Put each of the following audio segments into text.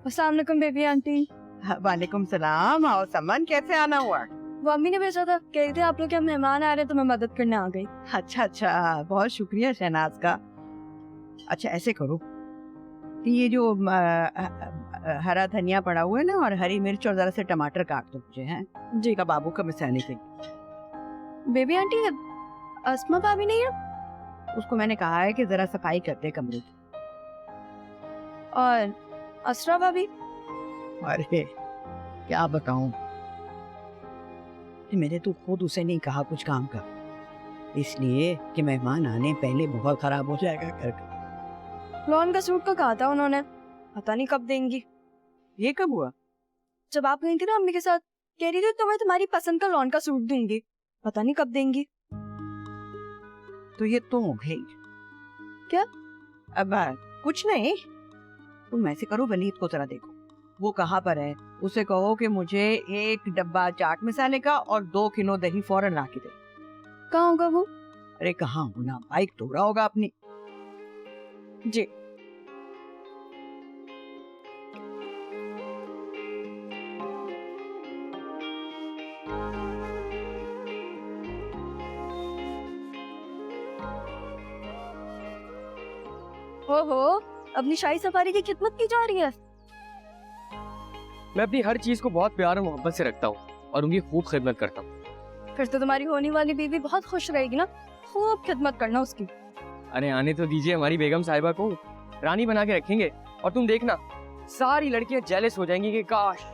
अस्सलाम वालेकुम baby aunty. वालेकुम सलाम। आओ समन, कैसे आना हुआ? वो अम्मी ने भेजा था, कह रही थी आप लोग के मेहमान आ रहे हैं तो मैं मदद करने आ गई। अच्छा अच्छा, बहुत शुक्रिया शहनाज का। अच्छा ऐसे करो, ये जो हरा धनिया पड़ा हुआ है ना, और हरी मिर्च और जरा से टमाटर काट दो मुझे, हैं जी, कबाबों का मिसाने के। बेबी आंटी अस्मा भाभी नहीं है? उसको मैंने कहा है कि जरा सफाई करते कमरे की। और असरा भाभी? अरे क्या बताऊं, मैंने तो खुद उसे नहीं कहा कुछ काम का, इसलिए कि मेहमान आने पहले बहुत खराब हो जाएगा घर का। लॉन का सूट का कहा था उन्होंने, पता नहीं कब देंगी। ये कब हुआ? जब आप गई थी ना अम्मी के साथ, कह रही थी तो मैं तुम्हारी पसंद का लॉन का सूट दूंगी, पता नहीं कब देंगी। तो ये तो हो गई। क्या? अब कुछ नहीं, तुम ऐसे करो, वलीद को जरा देखो, वो कहाँ पर है, उसे कहो कि मुझे 1 डब्बा चाट मसाले का और 2 किलो दही फौरन ला के दे। कहाँ होगा वो? अरे कहाँ होना, बाइक धो रहा होगा अपनी। जी। ओहो, अपनी शाही सफारी की खिदमत की जा रही है। मैं अपनी हर चीज को बहुत प्यार और मोहब्बत से रखता हूँ और उनकी खूब खिदमत करता हूँ। फिर तो तुम्हारी होने वाली बीवी बहुत खुश रहेगी ना, खूब खिदमत करना उसकी। अरे आने तो दीजिए हमारी बेगम साहिबा को, रानी बना के रखेंगे और तुम देखना सारी लड़कियां जेलस हो जाएंगी कि काश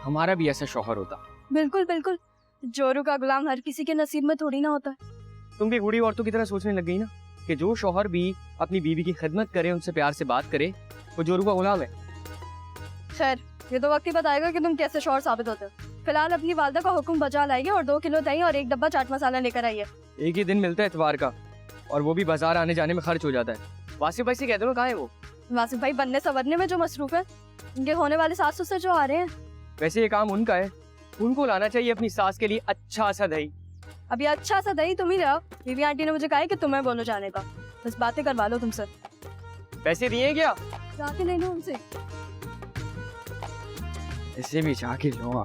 हमारा भी ऐसा शौहर होता। बिल्कुल बिल्कुल, जोरू का गुलाम हर किसी के नसीब में थोड़ी ना होता है। तुम भी बूढ़ी औरतों की तरह सोचने लग गई ना कि जो शौहर भी अपनी बीवी की खिदमत करे, उनसे प्यार से बात करे, वो जोरू का गुलाम है। खैर, ये तो वक्त ही बताएगा कि तुम कैसे शौहर साबित होते हो। फिलहाल अपनी वालदा का हुक्म बजा लाइए और 2 किलो दही और 1 डब्बा चाट मसाला लेकर आइए। एक ही दिन मिलता है इतवार का, और वो भी बाजार आने जाने में खर्च हो जाता है। वासिफ भाई से कहते हो कहाँ है वो? वासिफ भाई बनने संवरने में जो मसरूफ है, उनके होने वाले सास ससुर जो आ रहे हैं। वैसे ये काम उनका है, उनको लाना चाहिए अपनी सास के लिए अच्छा सा दही। अब ये अच्छा सा दही तुम ही लाओ, बीबी आंटी ने मुझे कहा है कि तुम्हें बोलो जाने का, बस बातें करवा लो तुमसे। पैसे दिए क्या? जाके ले लो उनसे। इसे भी जाके लो।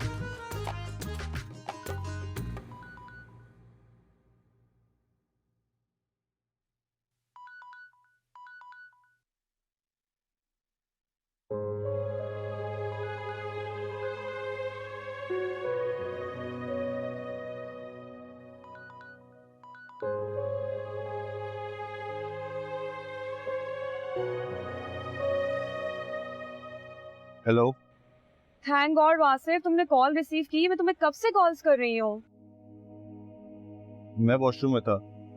हेलो। थैंक गॉड वासिफ, तुमने कॉल रिसीव की। मैं तुम्हें कब से कॉल्स कर रही हूँ। मैं वॉशरूम में था।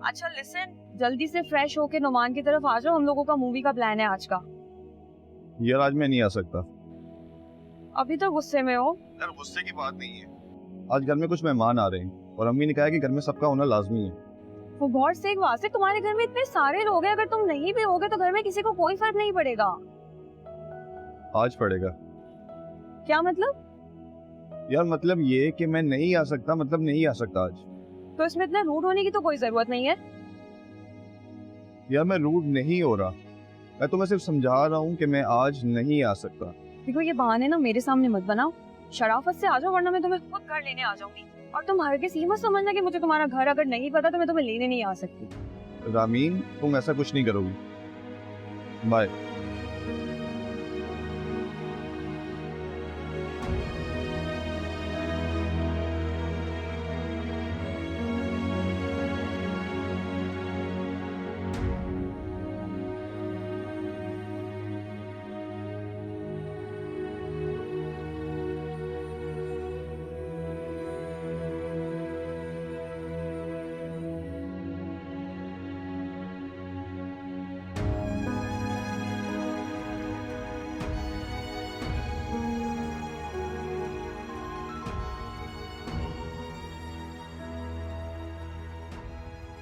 अच्छा लिसन, जल्दी से फ्रेश होके नुमान की तरफ आ जाओ, हम लोगों का मूवी का प्लान है आज का। यार आज मैं नहीं आ सकता। अभी तो गुस्से में हो। यार गुस्से की बात नहीं है, आज घर में कुछ मेहमान आ रहे हैं और अम्मी ने कहा कि घर में सबका होना लाजमी है। For God's sake वासिफ, तुम्हारे घर में इतने सारे लोग हैं, अगर तुम नहीं भी होगे तो घर में किसी को कोई फर्क नहीं पड़ेगा। आज पड़ेगा। क्या मतलब? यार मतलब ये कि मैं नहीं आ सकता, मतलब नहीं आ सकता आज। तो इसमें इतना रूड होने की तो कोई जरूरत नहीं है। यार मैं रूड नहीं हो रहा, मैं तुम्हें सिर्फ समझा रहा हूँ कि मैं आज नहीं आ सकता। देखो ये बहाने ना मेरे सामने मत बनाओ, शराफत से आ जाओ वरना मैं तुम्हें खुद घर लेने आ जाऊंगी। और तुम हरगिज़ ये मत समझना कि मुझे तुम्हारा घर अगर नहीं पता तो मैं तुम्हें लेने नहीं आ सकती। रामीन तुम ऐसा कुछ नहीं करोगी। Bye.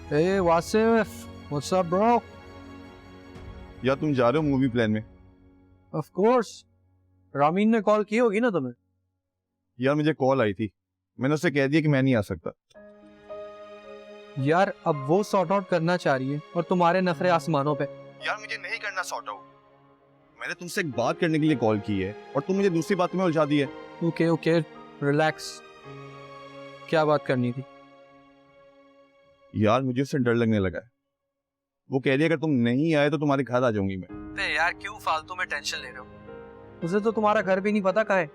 Hey Wasif, what's up bro? यार तुम जा रहे हो मूवी प्लान में? Of course. रामीन ने कॉल की होगी ना तुम्हें? यार मुझे कॉल आई थी, मैंने उससे कह दिया कि मैं नहीं आ सकता। यार अब वो सॉर्ट आउट करना चाह रही है और तुम्हारे नखरे आसमानों पे। यार मुझे नहीं करना सॉर्ट आउट, मैंने तुमसे एक बात करने के लिए कॉल की है और तुम मुझे दूसरी बात में उलझा दी है। Okay okay, relax. क्या बात करनी थी? यार मुझे उससे डर लगने लगा है। वो कह रही है अगर तुम नहीं आए तो तुम्हारे घर आ जाऊंगी मैं। यार क्यों फालतू में टेंशन ले रहे हो? उसे तो तुम्हारा घर भी नहीं पता कहाँ है।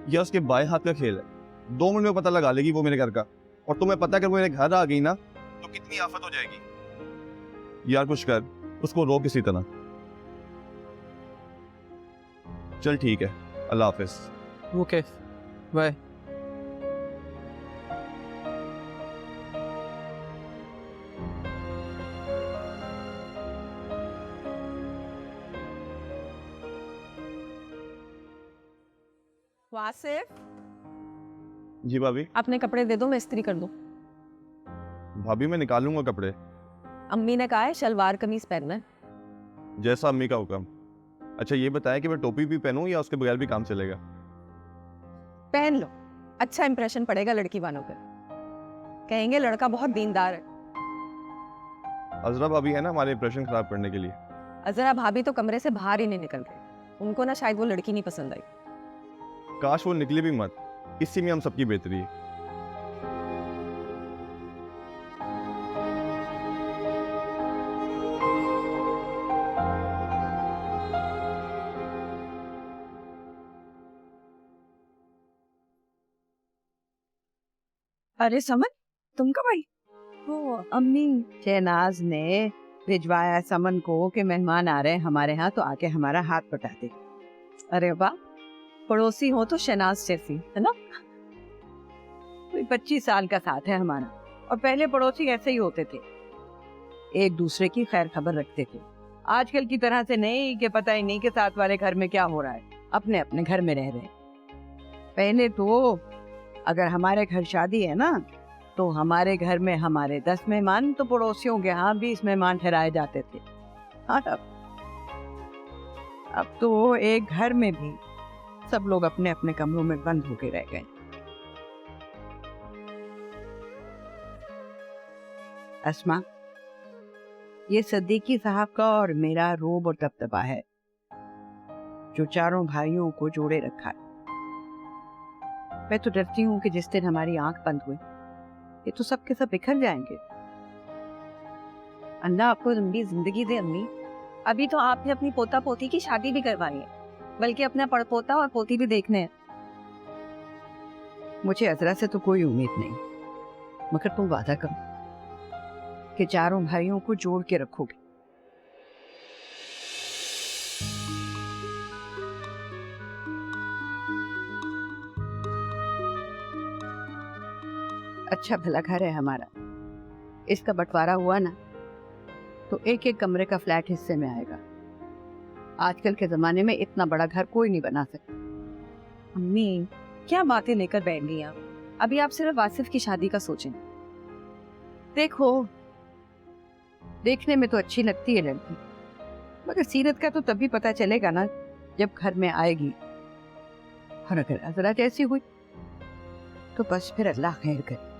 यह उसके बाएं हाथ का खेल है। 2 मिनट में पता लगा लेगी वो मेरे घर का। और तुम्हें पता है अगर वो मेरे घर आ गई ना तो कितनी आफत हो जाएगी। यार कुछ कर, उसको रोक किसी तरह। चल ठीक है, अल्लाह हाफिज। Okay bye. वासिफ, जी भाभी। अपने कपड़े दे दो, मैं इस्त्री कर दूं। भाभी मैं निकालूंगा कपड़े। अम्मी ने कहा है शलवार कमीज पहनना है। जैसा अम्मी का हुक्म। अच्छा ये बताया कि मैं टोपी भी पहनूं या उसके बगैर भी काम चलेगा? पहन लो, अच्छा इंप्रेशन पड़ेगा लड़की वालों पे। कहेंगे लड़का बहुत दीनदार है। अजरा भाभी है ना हमारे इंप्रेशन खराब करने के लिए। अजरा भाभी तो कमरे से बाहर ही नहीं निकलते। उनको ना शायद वो लड़की नहीं पसंद आई। काश वो निकले भी मत, इसी में हम सबकी बेहतरी है। अरे समन, तुम कब आई? वो अम्मी। शहनाज ने भिजवाया समन को कि मेहमान आ रहे हैं हमारे यहाँ, तो आके हमारा हाथ बटाते। अरे वाह, पड़ोसी हो तो शहनाज जैसी, है ना? 25 साल का साथ है हमारा, और पहले पड़ोसी ऐसे ही होते थे, एक दूसरे की खैर खबर रखते थे। आजकल की तरह से नहीं कि पता ही नहीं कि साथ वाले घर में क्या हो रहा है, अपने अपने घर में रह रहे। पहले तो अगर हमारे घर शादी है ना तो हमारे घर में हमारे 10 मेहमान तो पड़ोसियों के यहाँ 20 मेहमान ठहराए जाते थे। अब तो एक घर में भी सब लोग अपने अपने कमरों में बंद होके रह गए। अस्मा, ये सद्दीकी साहब का और मेरा रोब और दबदबा है जो चारों भाइयों को जोड़े रखा है। मैं तो डरती हूँ कि जिस दिन हमारी आंख बंद हुई ये तो सब के सब बिखर जाएंगे। अल्लाह आपको लंबी जिंदगी दे अम्मी। अभी तो आपने अपनी पोता पोती की शादी भी करवाई है, बल्कि अपना पड़पोता और पोती भी देखने हैं। मुझे अजरा से तो कोई उम्मीद नहीं, मगर तुम वादा करो कि चारों भाइयों को जोड़ के रखोगे। अच्छा भला घर है हमारा, इसका बंटवारा हुआ ना तो एक एक कमरे का फ्लैट हिस्से में आएगा। आजकल के जमाने में इतना बड़ा घर कोई नहीं बना सकता। अम्मी क्या बातें लेकर बैठ गई आप? अभी आप सिर्फ वासिफ की शादी का सोचें। देखो, देखने में तो अच्छी लगती है लड़की, मगर सीरत का तो तभी पता चलेगा ना जब घर में आएगी। और अगर अजरा जैसी हुई तो बस फिर अल्लाह खैर करे।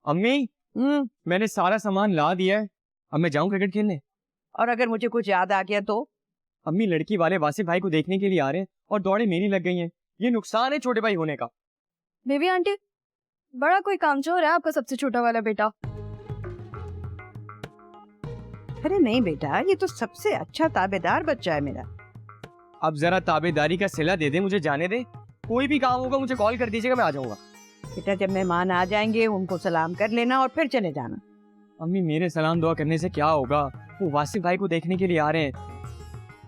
अम्मी, मैंने सारा सामान ला दिया है, अब मैं जाऊं क्रिकेट खेलने? और अगर मुझे कुछ याद आ गया तो? अम्मी, लड़की वाले वासिफ भाई को देखने के लिए आ रहे हैं और दौड़े मेरी लग गई हैं। ये नुकसान है छोटे भाई होने का। बेबी आंटी, बड़ा कोई कामचोर है आपका सबसे छोटा वाला बेटा। अरे नहीं बेटा, ये तो सबसे अच्छा ताबेदार बच्चा है मेरा। अब जरा ताबेदारी का सिला दे दे, मुझे जाने दे। कोई भी काम होगा मुझे कॉल कर दीजिएगा, मैं आ जाऊंगा। बेटा जब मेहमान आ जाएंगे उनको सलाम कर लेना और फिर चले जाना। अम्मी, मेरे सलाम दुआ करने से क्या होगा? वो वासिफ भाई को देखने के लिए आ रहे हैं,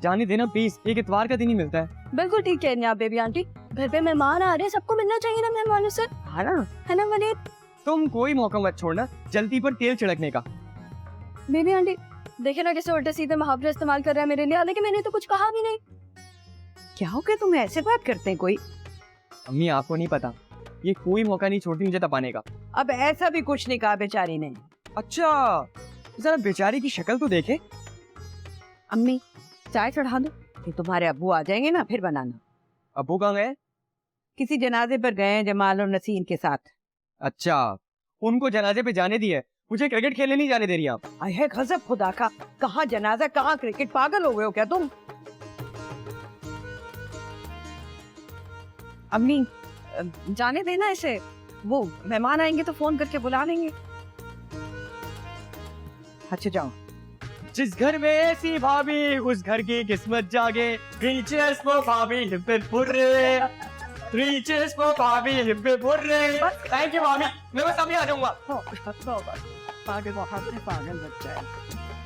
जाने देना प्लीज। एक इतवार का दिन ही मिलता है। बिल्कुल ठीक कह रही हैं आप बेबी आंटी, घर पे मेहमान आ रहे हैं, सबको मिलना चाहिए ना मेहमानों से, है ना वनीत? तुम कोई मौका मत छोड़ना जल्दी पर तेल छिड़कने का। बेबी आंटी देखे ना कैसे उल्टे सीधे मुहावरे इस्तेमाल कर रहा है मेरे लिए, हालांकि मैंने तो कुछ कहा भी नहीं। क्या हो गया, तुम ऐसे बात करते हैं कोई? अम्मी आपको नहीं पता, ये कोई मौका नहीं छोड़ती मुझे तपाने का। अब ऐसा भी कुछ नहीं कहा बेचारी ने। अच्छा, जरा बेचारी की शक्ल तो देखे। अम्मी चाय चढ़ा दो, ये तुम्हारे अब्बू आ जाएंगे ना फिर बनाना। अब्बू कहाँ गए? किसी जनाजे पर गए हैं जमाल और नसीम के साथ। अच्छा, उनको जनाजे पे जाने दिए, मुझे क्रिकेट खेलने नहीं जाने दे रही आप। आए है गजब खुदा का, कहाँ जनाजा कहाँ क्रिकेट, पागल हो गए हो क्या तुम? अम्मी जाने देना इसे, वो मेहमान आएंगे तो फोन करके बुला लेंगे। अच्छा जाओ। जिस घर में ऐसी भाभी उस घर की किस्मत जागे। रीचर्स को भाभी हिप्पे फुर्रे, रीचर्स को भाभी हिप्पे फुर्रे। थैंक यू भाभी, मैं बस अभी आ जाऊंगा। पागल बच्चा है।